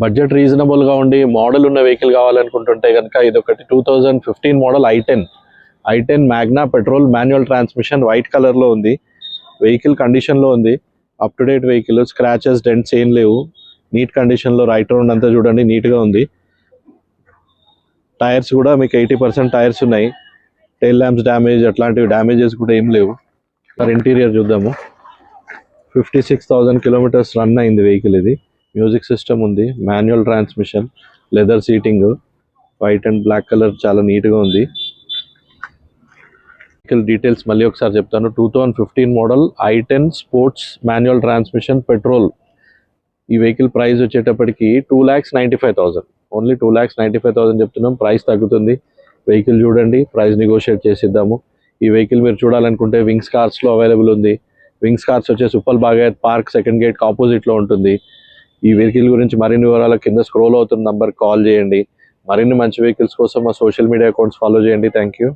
Budget రీజనబుల్గా ఉండి model ఉన్న వెహికల్ కావాలనుకుంటుంటే కనుక ఇది ఒకటి 2015 మోడల్ ఐ10 Magna petrol manual transmission white కలర్లో ఉంది. వెహికల్ కండిషన్లో ఉంది, up to date vehicle, scratches dents ఏం లేవు, నీట్ కండిషన్లో. రైట్ రౌండ్ అంతా చూడండి నీట్గా ఉంది. టైర్స్ కూడా మీకు 80% టైర్స్ ఉన్నాయి. టైల్ ల్యాంప్స్ డ్యామేజ్ అట్లాంటివి డ్యామేజెస్ కూడా ఏం లేవు. ఇంటీరియర్ చూద్దాము. 56,000 కిలోమీటర్స్ రన్ అయింది వెహికల్. ఇది మ్యూజిక్ సిస్టమ్ ఉంది, manual transmission, leather seating, white and black colour చాలా నీట్గా ఉంది. వెహికల్ డీటెయిల్స్ మళ్ళీ ఒకసారి చెప్తాను. 2015 మోడల్ ఐ10 స్పోర్ట్స్ మాన్యువల్ ట్రాన్స్మిషన్ పెట్రోల్. ఈ వెహికల్ ప్రైస్ వచ్చేటప్పటికి 2,95,000, ఓన్లీ 2,95,000 చెప్తున్నాం. ప్రైస్ తగ్గుతుంది. వెహికల్ చూడండి, ప్రైస్ నెగోషియేట్ చేసిద్దాము. ఈ వెహికల్ మీరు చూడాలనుకుంటే వింగ్స్ కార్స్లో అవైలబుల్ ఉంది. వింగ్స్ కార్స్ వచ్చేసి ఉప్పల్ బాగేత్ పార్క్ సెకండ్ గేట్ ఆపోజిట్లో ఉంటుంది. ఈ వెహికల్ గురించి మరిన్ని వివరాలు కింద స్క్రోల్ అవుతున్న నంబర్ కాల్ చేయండి. మరిన్ని మంచి వెహికల్స్ కోసం మా సోషల్ మీడియా అకౌంట్స్ ఫాలో చేయండి. Thank you.